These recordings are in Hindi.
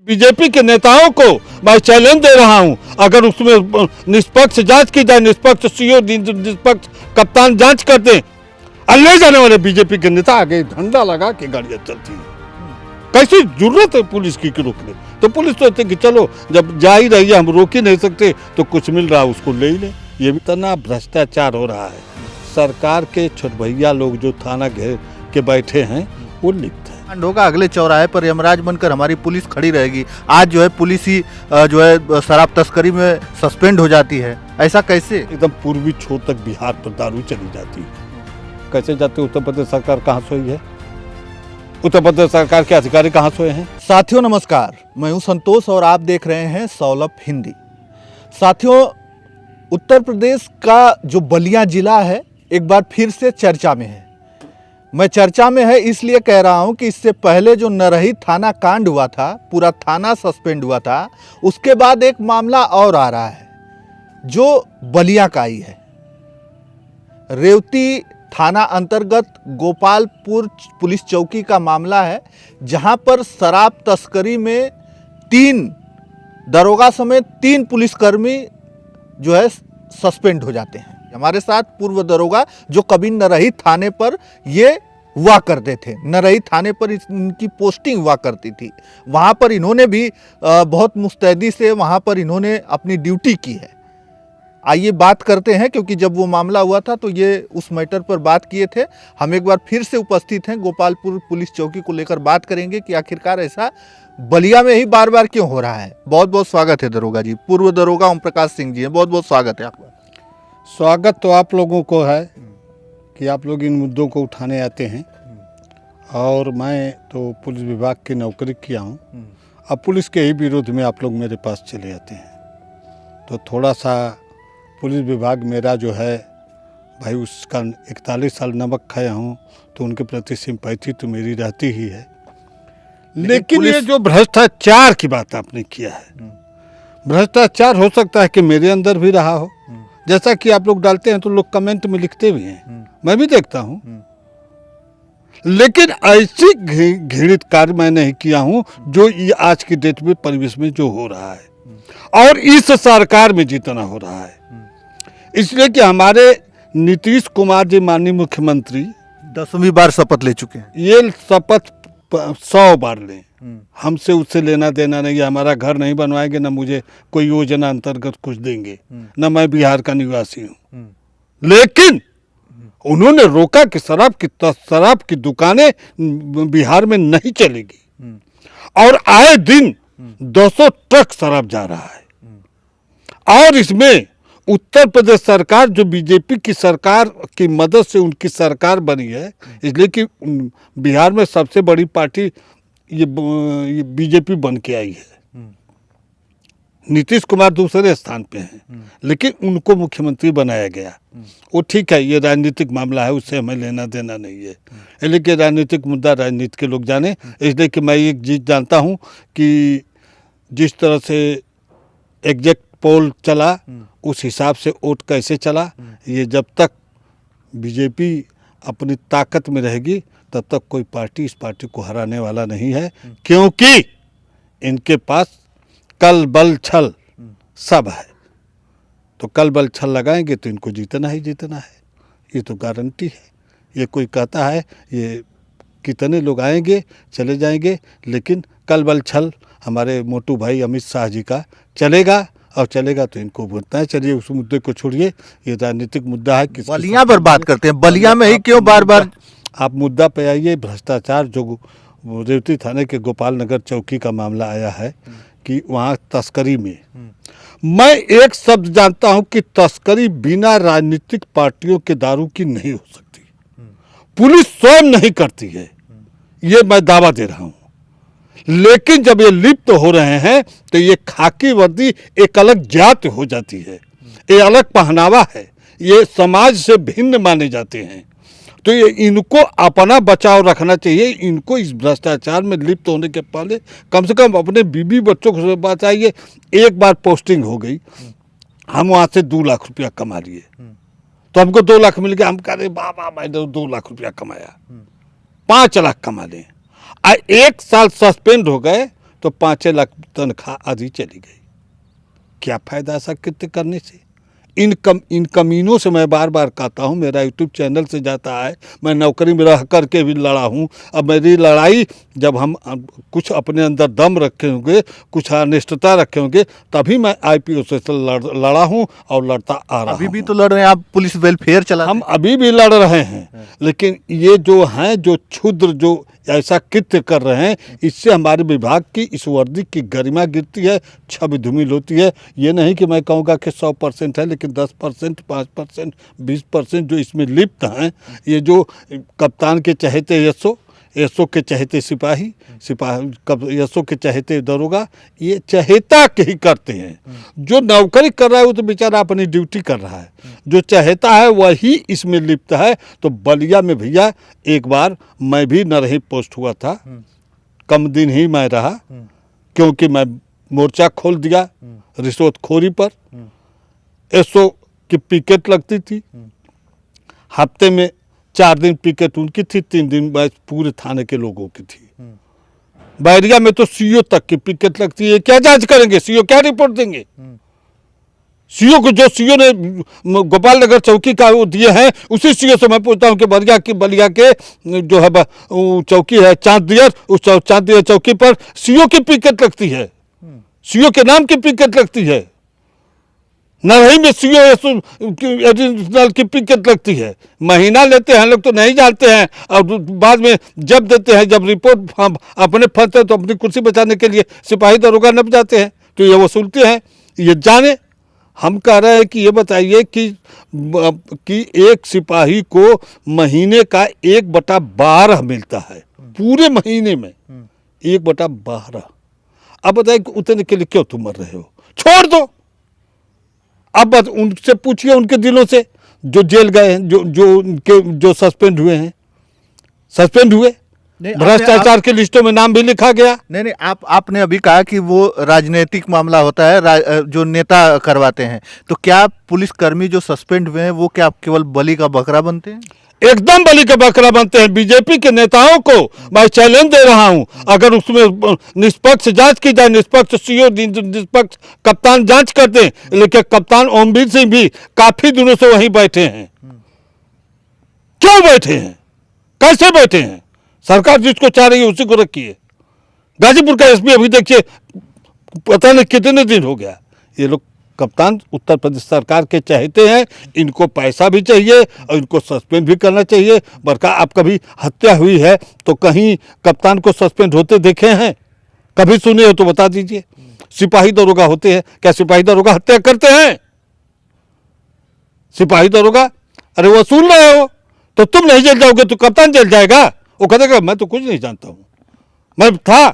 बीजेपी के नेताओं को मैं चैलेंज दे रहा हूं, अगर उसमें निष्पक्ष जांच की जाए, निष्पक्ष सीओ, निष्पक्ष कप्तान जांच कर दें, ले जाने वाले बीजेपी के नेता आगे झंडा लगा के गाड़ियां चलती हैं। कैसी जरूरत है पुलिस की रोकने? तो पुलिस तो कहती कि चलो जब जा ही रही है, हम रोक ही नहीं सकते, तो कुछ मिल रहा है उसको ले ही ले। ये भी इतना भ्रष्टाचार हो रहा है। सरकार के छोटभैया लोग जो थाना घेर के बैठे हैं वो लिप्त है। होगा अगले चौराहे पर यमराज बनकर हमारी पुलिस खड़ी रहेगी। आज जो है पुलिस ही जो है शराब तस्करी में सस्पेंड हो जाती है, ऐसा कैसे? एकदम पूर्वी छोर तक बिहार पर दारू चली जाती है। कैसे जाती है? उत्तर प्रदेश सरकार कहाँ सोई है? उत्तर प्रदेश सरकार के अधिकारी कहाँ सोए हैं? साथियों नमस्कार, मैं हूं संतोष और आप देख रहे हैं सौलभ हिंदी। साथियों, उत्तर प्रदेश का जो बलिया जिला है एक बार फिर से चर्चा में है। मैं चर्चा में है इसलिए कह रहा हूं कि इससे पहले जो नरही थाना कांड हुआ था, पूरा थाना सस्पेंड हुआ था, उसके बाद एक मामला और आ रहा है जो बलिया का ही है। रेवती थाना अंतर्गत गोपालपुर पुलिस चौकी का मामला है, जहां पर शराब तस्करी में 3 दरोगा समेत 3 पुलिसकर्मी जो है सस्पेंड हो जाते हैं। हमारे साथ पूर्व दरोगा जो कभी नरही थाने पर ये हुआ करते थे, नरही थाने पर इनकी पोस्टिंग हुआ करती थी, वहाँ पर इन्होंने भी बहुत मुस्तैदी से वहाँ पर इन्होंने अपनी ड्यूटी की है। आइए बात करते हैं, क्योंकि जब वो मामला हुआ था तो ये उस मैटर पर बात किए थे। हम एक बार फिर से उपस्थित हैं गोपालपुर पुलिस चौकी को लेकर बात करेंगे कि आखिरकार ऐसा बलिया में ही बार बार क्यों हो रहा है। बहुत बहुत स्वागत है दरोगा जी। पूर्व दरोगा ओम प्रकाश सिंह जी हैं, बहुत बहुत स्वागत है आपका। स्वागत तो आप लोगों को है कि आप लोग इन मुद्दों को उठाने आते हैं, और मैं तो पुलिस विभाग की नौकरी किया हूँ। अब पुलिस के ही विरोध में आप लोग मेरे पास चले आते हैं, तो थोड़ा सा पुलिस विभाग मेरा जो है भाई, उसका 41 साल नमक खाया हूँ, तो उनके प्रति सिंपैथी तो मेरी रहती ही है। लेकिन ये जो भ्रष्टाचार की बात आपने किया है, भ्रष्टाचार हो सकता है कि मेरे अंदर भी रहा हो, जैसा कि आप लोग डालते हैं तो लोग कमेंट में लिखते भी हैं, मैं भी देखता हूं। लेकिन ऐसी घृणित कार्य मैं नहीं किया हूं जो ये आज की डेट में परिवेश में जो हो रहा है और इस सरकार में जितना हो रहा है। इसलिए कि हमारे नीतीश कुमार जी माननीय मुख्यमंत्री 10वीं बार शपथ ले चुके हैं। ये शपथ 100 बार लें, हमसे उससे लेना देना नहीं है। हमारा घर नहीं बनवाएंगे, ना मुझे कोई योजना अंतर्गत कुछ देंगे, ना मैं बिहार का निवासी हूँ। लेकिन उन्होंने रोका कि शराब की दुकानें बिहार में नहीं चलेगी, और आए दिन 200 ट्रक शराब जा रहा है। और इसमें उत्तर प्रदेश सरकार, जो बीजेपी की सरकार की मदद से उनकी सरकार बनी है, इसलिए कि बिहार में सबसे बड़ी पार्टी ये बीजेपी बन के आई है। नीतीश कुमार दूसरे स्थान पे हैं, लेकिन उनको मुख्यमंत्री बनाया गया। वो ठीक है, ये राजनीतिक मामला है, उससे हमें लेना देना नहीं है। लेकिन राजनीतिक मुद्दा राजनीति के लोग जाने, इसलिए कि मैं एक चीज जानता हूँ कि जिस तरह से एग्जैक्ट पोल चला, उस हिसाब से वोट कैसे चला, ये जब तक बीजेपी अपनी ताकत में रहेगी तब तक कोई पार्टी इस पार्टी को हराने वाला नहीं है, क्योंकि इनके पास कल बल छल सब है। तो कल बल छल लगाएंगे तो इनको जीतना ही जीतना है, ये तो गारंटी है। ये कोई कहता है ये कितने लोग आएंगे चले जाएंगे, लेकिन कल बल छल हमारे मोटू भाई अमित शाह जी का चलेगा, और चलेगा तो इनको भुगतना है। चलिए उस मुद्दे को छोड़िए, ये राजनीतिक मुद्दा है। बलिया पर बात करते हैं, बलिया में ही क्यों बार बार आप मुद्दा पे आइए। भ्रष्टाचार जो रेवती थाने के गोपाल नगर चौकी का मामला आया है कि वहाँ तस्करी में, मैं एक शब्द जानता हूँ कि तस्करी बिना राजनीतिक पार्टियों के दारू की नहीं हो सकती। पुलिस स्वयं नहीं करती है, ये मैं दावा दे रहा हूँ। लेकिन जब ये लिप्त हो रहे हैं तो ये खाकी वर्दी एक अलग जाति हो जाती है, ये अलग पहनावा है, ये समाज से भिन्न माने जाते हैं। तो ये इनको अपना बचाव रखना चाहिए। इनको इस भ्रष्टाचार में लिप्त होने के पहले कम से कम अपने बीबी बच्चों को बचाइए। एक बार पोस्टिंग हो गई, हम वहाँ से 2 लाख रुपया कमा लिए, तो हमको 2 लाख मिल गया, हम कह रहे बाबा मैंने 2 लाख रुपया कमाया, 5 लाख कमा लें। 1 साल सस्पेंड हो गए तो 5 लाख तनख्वाह आधी चली गई। क्या फायदा ऐसा कृत्य करने से? इन कमीनों से मैं बार बार कहता हूँ, मेरा यूट्यूब चैनल से जाता है, मैं नौकरी में रह करके भी लड़ा हूँ। अब मेरी लड़ाई जब हम कुछ अपने अंदर दम रखे होंगे, कुछ अनिष्टता रखे होंगे, तभी मैं IPO से लड़ा हूँ और लड़ता आ रहा हूँ। अभी भी तो लड़ रहे हैं आप, पुलिस वेलफेयर चला हम अभी भी लड़ रहे हैं, लेकिन ये जो हैं, जो क्षुद्र जो ऐसा कृत्य कर रहे हैं, इससे हमारे विभाग की इस वर्दी की गरिमा गिरती है, छवि धूमिल होती है। ये नहीं कि मैं कहूँगा कि 100% है, लेकिन 10%, 5%, 20% जो इसमें लिप्त हैं, ये जो कप्तान के चहेते एसओ के चहेते सिपाही, एसओ के चहेते दरोगा, ये चहेता के ही करते हैं। जो नौकरी कर रहा है वो तो बेचारा अपनी ड्यूटी कर रहा है, जो चहेता है वही इसमें लिप्त है। तो बलिया में भैया एक बार मैं भी नरही पोस्ट हुआ था, कम दिन ही मैं रहा, क्योंकि मैं मोर्चा खोल दिया रिश्वतखोरी पर। एसओ की पिकेट लगती थी, हफ्ते में 4 दिन पिकेट उनकी थी, 3 दिन पूरे थाने के लोगों की थी। बैरिया में तो सीओ तक की पिकेट लगती है। क्या जांच करेंगे सीओ, क्या रिपोर्ट देंगे? सीओ को जो सीओ ने गोपाल नगर चौकी का वो दिए हैं, उसी सीओ से मैं पूछता हूँ कि बलिया के जो है चौकी है चांददियर, उस चांददियर चौकी पर सीओ की पिकेट लगती है, सीओ के नाम की पिकेट लगती है। नरही में सीओ एडिशनल की पिकेट लगती है। महीना लेते हैं लोग तो नहीं जानते हैं, और बाद में जब देते हैं, जब रिपोर्ट अपने फंसते हैं तो अपनी कुर्सी बचाने के लिए सिपाही दरोगा नप जाते हैं, तो ये वसूलते हैं। ये जाने, हम कह रहे हैं कि ये बताइए कि एक सिपाही को महीने का 1/12 मिलता है, पूरे महीने में 1/12। अब बताइए कि उतने के लिए क्यों तुम मर रहे हो? छोड़ दो। अब बस उनसे पूछिए, उनके दिलों से, जो जेल गए हैं, जो सस्पेंड हुए हैं, सस्पेंड हुए, भ्रष्टाचार की लिस्टों में नाम भी लिखा गया। नहीं, आपने अभी कहा कि वो राजनीतिक मामला होता है, जो नेता करवाते हैं, तो क्या पुलिसकर्मी जो सस्पेंड हुए हैं वो क्या केवल बलि का बकरा बनते हैं? एकदम बलि का बकरा बनते हैं। बीजेपी के नेताओं को मैं चैलेंज दे रहा हूं, अगर उसमें निष्पक्ष जांच की जाए, निष्पक्ष सीओ, निष्पक्ष कप्तान जांच करते हैं। लेकिन कप्तान ओमवीर सिंह भी काफी दिनों से वहीं बैठे हैं। क्यों बैठे हैं? कैसे बैठे हैं? सरकार जिसको चाह रही है उसी को रखिए। गाजीपुर का एसपी अभी देखिए, पता नहीं कितने दिन हो गया। ये लोग कप्तान उत्तर प्रदेश सरकार के चाहते हैं, इनको पैसा भी चाहिए और इनको सस्पेंड भी करना चाहिए। बरका आप कभी हत्या हुई है तो कहीं कप्तान को सस्पेंड होते देखे हैं? कभी सुने हो तो बता दीजिए। सिपाही दरोगा होते हैं, क्या सिपाही दरोगा हत्या करते हैं? सिपाही दरोगा, अरे वसूल रहे हो तो तुम नहीं जेल जाओगे तो कप्तान जेल जाएगा। वो कहेगा मैं तो कुछ नहीं जानता हूं, मैं था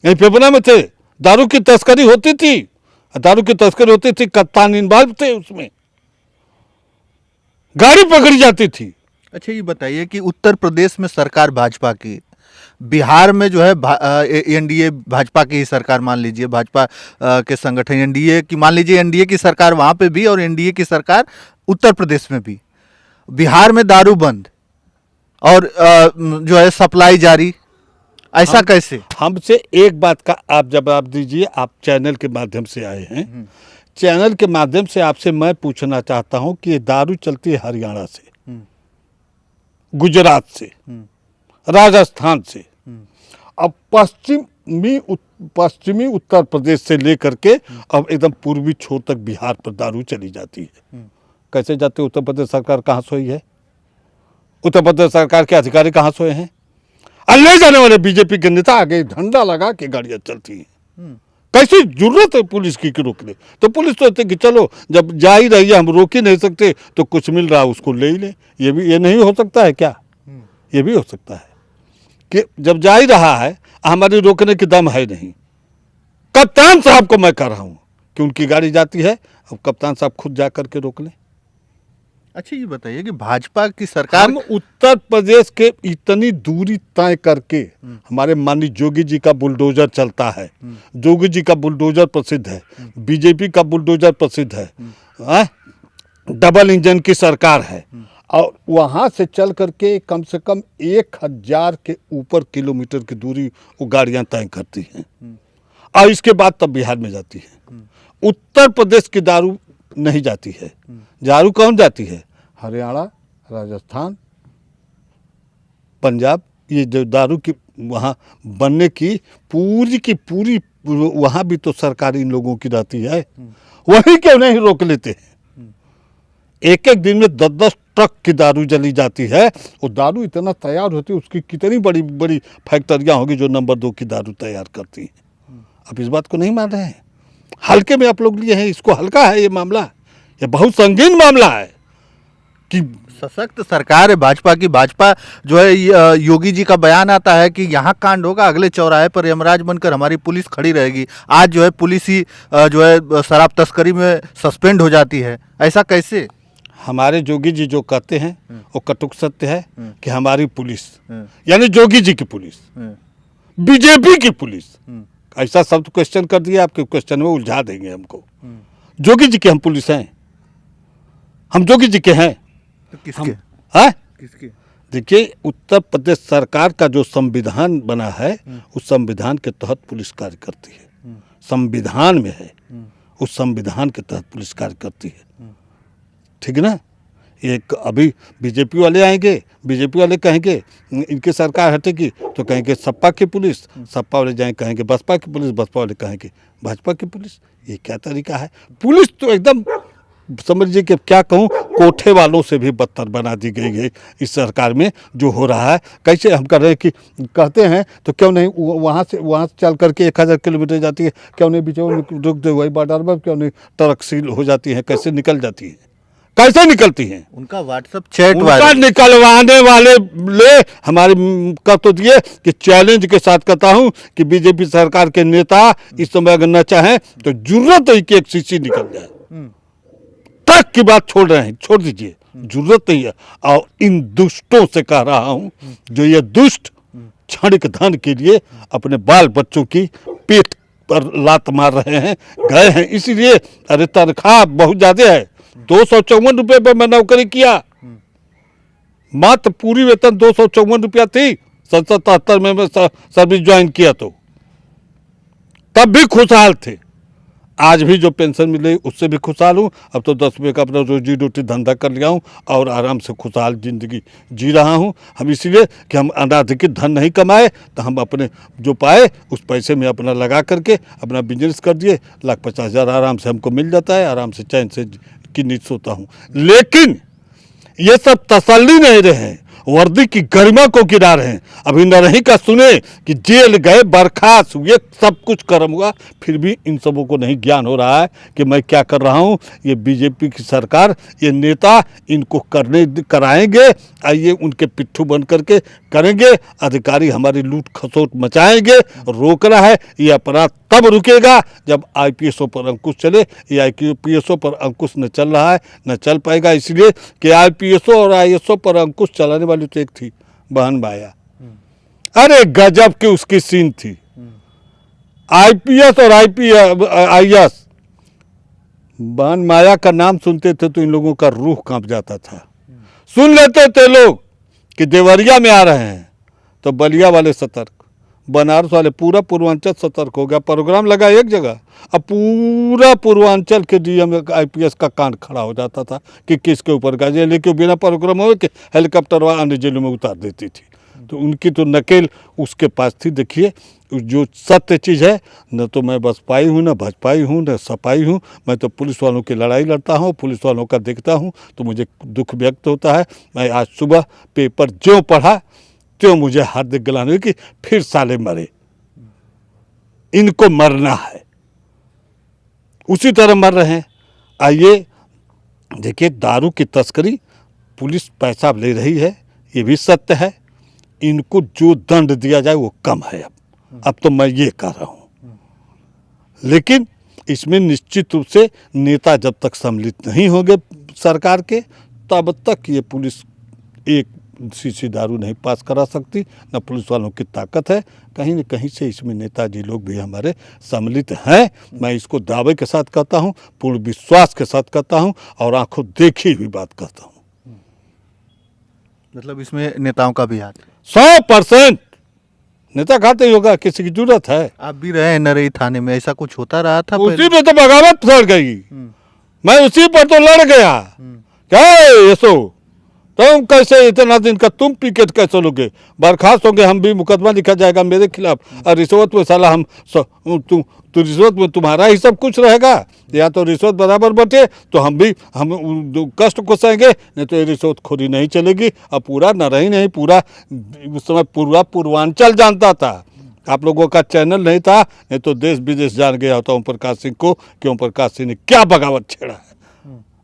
यहीं पेपरा में थे, दारू की तस्करी होती थी, कप्तान इन्वॉल्व थे उसमें, गाड़ी पकड़ी जाती थी। अच्छा, ये बताइए कि उत्तर प्रदेश में सरकार भाजपा की, बिहार में जो है एनडीए भाजपा की ही सरकार, मान लीजिए भाजपा के संगठन एनडीए की, मान लीजिए एनडीए की सरकार वहां पे भी और एनडीए की सरकार उत्तर प्रदेश में भी। बिहार में दारू बंद और जो है सप्लाई जारी, ऐसा कैसे? हमसे एक बात का आप जवाब दीजिए। आप चैनल के माध्यम से आए हैं, चैनल के माध्यम से आपसे मैं पूछना चाहता हूं कि ये दारू चलती है हरियाणा से, गुजरात से, राजस्थान से, अब पश्चिमी उत्तर प्रदेश से लेकर के अब एकदम पूर्वी छोर तक बिहार पर दारू चली जाती है। कैसे जाते? उत्तर प्रदेश सरकार कहाँ सोई है? उत्तर प्रदेश सरकार के अधिकारी कहाँ सोए हैं? ले जाने वाले बीजेपी के नेता आगे झंडा लगा के गाड़ियां चलती हैं। कैसी जरूरत है पुलिस की रोकने? तो पुलिस तो कहते कि चलो जब जा ही रही है, हम रोक ही नहीं सकते, तो कुछ मिल रहा है उसको ले ही ले। ये नहीं हो सकता है क्या? ये भी हो सकता है कि जब जा ही रहा है, हमारी रोकने की दम है नहीं। कप्तान साहब को मैं कह रहा हूं कि उनकी गाड़ी जाती है, अब कप्तान साहब खुद जा करके रोक लें। अच्छा, ये बताइए कि भाजपा की सरकार, हम उत्तर प्रदेश के इतनी दूरी तय करके, हमारे माननीय जोगी जी का बुलडोजर चलता है, जोगी जी का बुलडोजर प्रसिद्ध है, बीजेपी का बुलडोजर प्रसिद्ध है, डबल इंजन की सरकार है, और वहां से चल करके कम से कम 1000 के ऊपर किलोमीटर की दूरी वो गाड़ियां तय करती हैं। और इसके बाद तब बिहार में जाती है। उत्तर प्रदेश की दारू नहीं जाती है। दारू कौन जाती है? हरियाणा, राजस्थान, पंजाब। ये जो दारू की वहाँ बनने की पूरी वहाँ भी तो सरकारी इन लोगों की रहती है, वहीं क्यों नहीं रोक लेते हैं? एक एक दिन में 10-10 ट्रक की दारू जली जाती है। वो दारू इतना तैयार होती है, उसकी कितनी बड़ी बड़ी फैक्ट्रियाँ होगी जो नंबर 2 की दारू तैयार करती हैं। अब इस बात को नहीं मान रहे हैं। हल्के में आप लोग लिए हैं, इसको हल्का है ये मामला। ये बहुत संगीन मामला है कि सशक्त सरकार है भाजपा की। भाजपा जो है योगी जी का बयान आता है कि यहाँ कांड होगा, अगले चौराहे पर यमराज बनकर हमारी पुलिस खड़ी रहेगी। आज जो है पुलिस ही जो है शराब तस्करी में सस्पेंड हो जाती है। ऐसा कैसे? हमारे जोगी जी जो कहते हैं वो कटुक सत्य है कि हमारी पुलिस यानी जोगी जी की पुलिस, बीजेपी की पुलिस, ऐसा शब्द क्वेश्चन कर दिया, आपके क्वेश्चन में उलझा देंगे हमको। जोगी जी की हम पुलिस हैं, हम जोगी जी के हैं। तो किसके? किसके? देखिए, उत्तर प्रदेश सरकार का जो संविधान बना है उस संविधान के तहत पुलिस कार्य करती है। संविधान में है, उस संविधान के तहत पुलिस कार्य करती है। ठीक है ना? एक अभी बीजेपी वाले आएंगे, बीजेपी वाले कहेंगे इनकी सरकार हटेगी तो कहेंगे सपा की पुलिस, सपा वाले जाएंगे कहेंगे बसपा की पुलिस, बसपा वाले कहेंगे भाजपा की पुलिस। ये क्या तरीका है? पुलिस तो एकदम समझिए कि क्या कहूँ, कोठे वालों से भी बदतर बना दी गई है इस सरकार में जो हो रहा है। कैसे हम कर रहे हैं कि कहते हैं तो क्यों नहीं वहाँ से चल करके 1000 किलोमीटर जाती है, क्यों नहीं बीच में रुक दे वही बॉर्डर में, क्यों नहीं ट्रक सील हो जाती है, कैसे निकल जाती है, कैसे निकलती हैं? उनका व्हाट्सएप चैट उनका निकलवाने वाले ले हमारे कर तो दिए कि चैलेंज के साथ कहता हूं कि बीजेपी सरकार के नेता इस समय अगर न चाहें तो जरूरत है कि एक सीसी निकल जाए। ट्रक की बात छोड़ रहे हैं, छोड़ दीजिए, जरूरत नहीं है। और इन दुष्टों से कह रहा हूं जो ये दुष्ट क्षणिक धन के लिए अपने बाल बच्चों की पेट पर लात मार रहे हैं, गए हैं इसलिए। अरे तनख्वाह बहुत ज्यादा है, 254 रुपये पे मैं नौकरी किया, मात्र पूरी वेतन 254 रुपया थी। 77 में मैं सर्विस ज्वाइन किया तो तब भी खुशहाल थे। आज भी जो पेंशन मिले उससे भी खुशहाल हूँ। अब तो 10 रुपये का अपना रोजी रोटी धंधा कर लिया हूँ और आराम से खुशहाल जिंदगी जी रहा हूँ। हम इसलिए कि हम अनाधिकृत धन नहीं कमाए, तो हम अपने जो पाए उस पैसे में अपना लगा करके अपना बिजनेस कर दिए, 1,50,000 आराम से हमको मिल जाता है, आराम से चैन से की नींद सोता हूँ। लेकिन ये सब तसल्ली नहीं रहे, वर्दी की गरिमा को गिरा रहे हैं। अभी नहीं का सुने कि जेल गए, बर्खास्त हुए, सब कुछ कर्म हुआ, फिर भी इन सबों को नहीं ज्ञान हो रहा है कि मैं क्या कर रहा हूँ। ये बीजेपी की सरकार, ये नेता इनको कराएंगे, आइए उनके पिट्ठू बन करके करेंगे। अधिकारी हमारी लूट खसोट मचाएंगे। रोकना है ये अपराध तब रुकेगा जब आईपीएसओ पर अंकुश चले। ये आईपीएसओ पर अंकुश न चल रहा है, न चल पाएगा, इसलिए कि आईपीएसओ और आईएसओ पर अंकुश चलाने वाली तो एक थी बहन माया। अरे गजब की उसकी सीन थी। आईपीएस और आईएस, बहन माया का नाम सुनते थे तो इन लोगों का रूह कांप जाता था। सुन लेते थे लोग कि देवरिया में आ रहे हैं तो बलिया वाले सतर्क, बनारस वाले, पूरा पूर्वांचल सतर्क हो गया। प्रोग्राम लगा एक जगह, अब पूरा पूर्वांचल के डीएम आईपीएस का कांड खड़ा हो जाता था कि किसके ऊपर गाजे लेके बिना प्रोग्राम हो कि हेलीकॉप्टर अन्य जेलों में उतार देती थी। तो उनकी तो नकेल उसके पास थी। देखिए जो सत्य चीज़ है, न तो मैं बसपाई हूँ, न भाजपाई हूँ, न सपाई हूँ। मैं तो पुलिस वालों की लड़ाई लड़ता हूँ, पुलिस वालों का देखता हूँ तो मुझे दुख व्यक्त होता है। मैं आज सुबह पेपर जो पढ़ा तो मुझे हाथ दिखलाने कि फिर साले मरे, इनको मरना है, उसी तरह मर रहे हैं। आइए देखिए, दारू की तस्करी पुलिस पैसा ले रही है, ये भी सत्य है। इनको जो दंड दिया जाए वो कम है। अब तो मैं ये कह रहा हूँ, लेकिन इसमें निश्चित रूप से नेता जब तक सम्मिलित नहीं होंगे सरकार के, तब तक ये पुलिस एक शीशी दारू नहीं पास करा सकती, न पुलिस वालों की ताकत है। कहीं न कहीं से इसमें नेताजी लोग भी हमारे सम्मिलित हैं। मैं इसको दावे के साथ कहता हूँ, पूर्ण विश्वास के साथ कहता हूँ और आंखों देखी हुई बात कहता हूँ। मतलब इसमें नेताओं का भी हाथ है? 100% नेता खाते ही होगा, किसी की जरूरत है? आप भी रहे हैं नरई थाने में, ऐसा कुछ होता रहा था पहले? उसी में तो बगावत फैल गई, मैं उसी पर तो लड़ गया। क्या है यसो, तुम कैसे इतना दिन का तुम पिकेट कैसे लोगे? बर्खास्त होंगे हम भी, मुकदमा लिखा जाएगा मेरे खिलाफ, और रिश्वत में साला हम तो रिश्वत में तुम्हारा ही सब कुछ रहेगा। या तो रिश्वत बराबर बटे तो हम कष्ट को सहेंगे, नहीं तो ये रिश्वत खोरी नहीं चलेगी। अब पूरा नरही नहीं, पूरा उस समय पूरा पूर्वांचल जानता था। आप लोगों का चैनल नहीं था, नहीं तो देश विदेश जान गया होता ओम प्रकाश सिंह को कि ओम प्रकाश सिंह ने क्या बगावत छेड़ा है।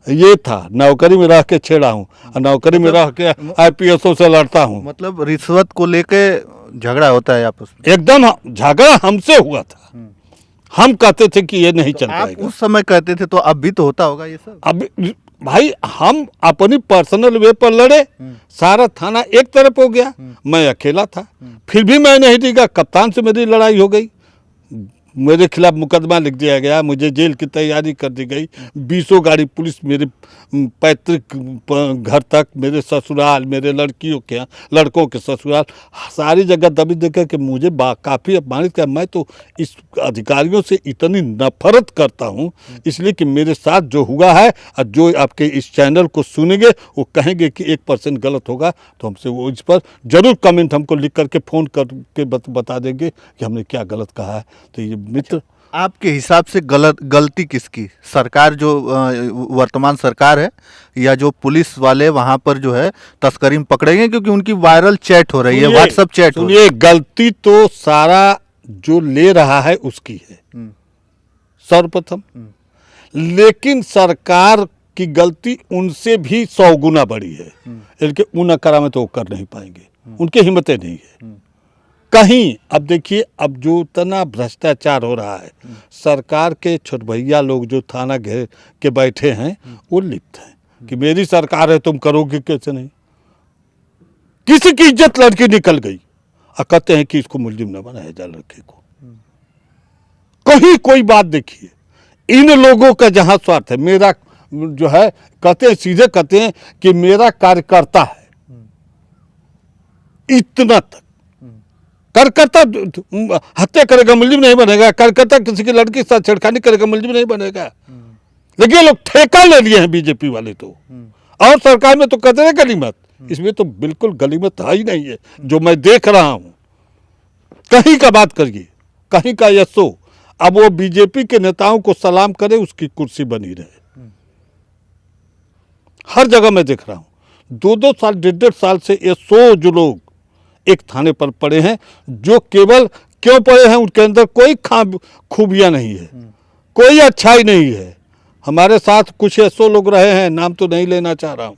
ये था, नौकरी में रह के छेड़ा हूँ, और नौकरी में रह के IPSओ से लड़ता हूँ। मतलब रिश्वत को लेके झगड़ा होता है आपस में? एकदम झगड़ा हमसे हुआ था, हम कहते थे कि ये नहीं चल आप पाएगा। उस समय कहते थे, तो अब भी तो होता होगा ये सब? अब भाई हम अपनी पर्सनल वे पर लड़े, सारा थाना एक तरफ हो गया, मैं अकेला था, फिर भी मैं नहीं टिका। कप्तान से मेरी लड़ाई हो गई, मेरे खिलाफ मुकदमा लिख दिया गया, मुझे जेल की तैयारी कर दी गई। 20 गाड़ी पुलिस मेरे पैतृक घर तक, मेरे ससुराल, मेरे लड़कों के ससुराल, सारी जगह दबी देकर के मुझे काफ़ी अपमानित किया। मैं तो इस अधिकारियों से इतनी नफरत करता हूं, इसलिए कि मेरे साथ जो हुआ है, और जो आपके इस चैनल को सुनेंगे वो कहेंगे कि 1% गलत होगा, तो हमसे वो इस पर जरूर कमेंट हमको लिख करके फ़ोन करके बता देंगे कि हमने क्या गलत कहा है। तो ये मित्र, आपके हिसाब से गलती किसकी? सरकार जो वर्तमान सरकार है, या जो पुलिस वाले वहां पर जो है तस्करी में पकड़े गए, क्योंकि उनकी वायरल चैट हो रही है, व्हाट्सएप चैट हो रही है? सुनिए, गलती तो सारा जो ले रहा है उसकी है सर्वप्रथम, लेकिन सरकार की गलती उनसे भी 100 गुना बड़ी है। लेकिन उन करामे तो वो कर नहीं पाएंगे, उनकी हिम्मतें नहीं है कहीं। अब देखिए, अब जो इतना भ्रष्टाचार हो रहा है, सरकार के छोट भैया लोग जो थाना घेर के बैठे हैं वो लिप्त हैं कि मेरी सरकार है, तुम करोगे कैसे नहीं। किसी की इज्जत लड़की निकल गई और कहते हैं कि इसको मुलजिम न बनाया जाए लड़के को। कहीं कोई बात देखिए, इन लोगों का जहां स्वार्थ है, मेरा जो है कहते हैं, सीधे कहते हैं कि मेरा कार्यकर्ता है, इतना तक। कार्यकर्ता हत्या करेगा मुलजिम नहीं बनेगा, कार्यकर्ता किसी की लड़की के साथ छेड़खानी करेगा मुलजिम नहीं बनेगा। लेकिन ये लोग ठेका ले लिए हैं बीजेपी वाले तो, और सरकार में तो कहते हैं गलीमत, इसमें तो बिल्कुल गलीमत है ही नहीं है जो मैं देख रहा हूं। कहीं का बात करिए, कहीं का यशो, अब वो बीजेपी के नेताओं को सलाम करे, उसकी कुर्सी बनी रहे। हर जगह मैं देख रहा हूं, 2-2 साल 1.5 साल से ये 100 जो लोग एक थाने पर पड़े हैं, जो केवल क्यों पड़े हैं, उनके अंदर कोई खूबियां नहीं है, कोई अच्छाई नहीं है। हमारे साथ कुछ 100 लोग रहे हैं, नाम तो नहीं लेना चाह रहा हूं,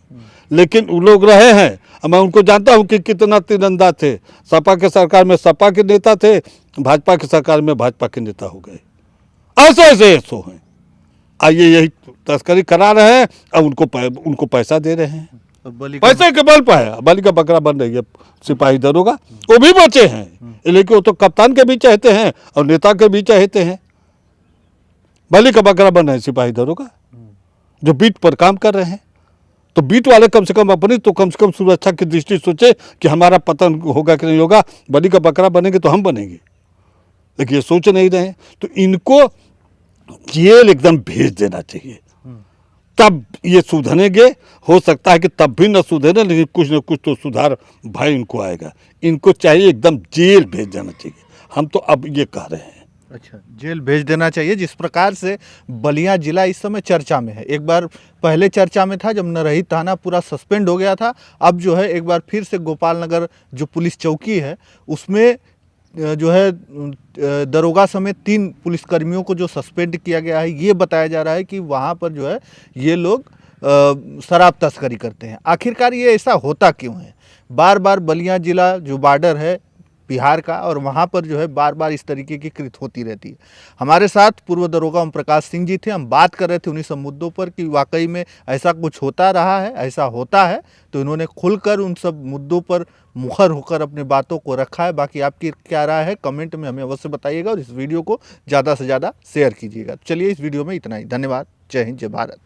लेकिन वो लोग रहे हैं, मैं उनको जानता हूं कि कितना तीरंदाज थे। सपा के सरकार में सपा के नेता थे, भाजपा की सरकार में भाजपा के नेता हो गए। ऐसे ऐसे 100 हैं, आइए यही तस्करी करा रहे हैं, अब उनको पैसा दे रहे हैं, पैसे के बल पर है। बलि का बकरा बन रही है सिपाही दरोगा, वो भी बचे हैं, लेकिन वो तो कप्तान के भी चाहते हैं और नेता के भी चाहते हैं। बलि का बकरा बन रहे हैं सिपाही दरोगा जो बीट पर काम कर रहे हैं। तो बीट वाले कम से कम अपनी तो कम से कम सुरक्षा की दृष्टि सोचे कि हमारा पतन होगा कि नहीं होगा। बलि का बकरा बनेंगे तो हम बनेंगे, लेकिन ये सोच नहीं रहे हैं। तो इनको जेल एकदम भेज देना चाहिए, तब ये सुधरेंगे। हो सकता है कि तब भी न सुधरे, लेकिन कुछ न कुछ तो सुधार भाई इनको आएगा। इनको चाहिए एकदम जेल भेज देना चाहिए, हम तो अब ये कह रहे हैं। अच्छा, जेल भेज देना चाहिए। जिस प्रकार से बलिया जिला इस समय चर्चा में है, एक बार पहले चर्चा में था जब नरही थाना पूरा सस्पेंड हो गया था, अब जो है एक बार फिर से गोपाल नगर जो पुलिस चौकी है उसमें जो है दरोगा समेत 3 पुलिसकर्मियों को जो सस्पेंड किया गया है। ये बताया जा रहा है कि वहाँ पर जो है ये लोग शराब तस्करी करते हैं। आखिरकार ये ऐसा होता क्यों है? बार बार बलिया जिला जो बॉर्डर है बिहार का, और वहाँ पर जो है बार बार इस तरीके की कृत होती रहती है। हमारे साथ पूर्व दरोगा ओम प्रकाश सिंह जी थे, हम बात कर रहे थे उन्हीं सब मुद्दों पर कि वाकई में ऐसा कुछ होता रहा है, ऐसा होता है। तो इन्होंने खुलकर उन सब मुद्दों पर मुखर होकर अपने बातों को रखा है। बाकी आपकी क्या राय है कमेंट में हमें अवश्य बताइएगा, और इस वीडियो को ज़्यादा से ज़्यादा शेयर कीजिएगा। चलिए, इस वीडियो में इतना ही। धन्यवाद। जय हिंद, जय भारत।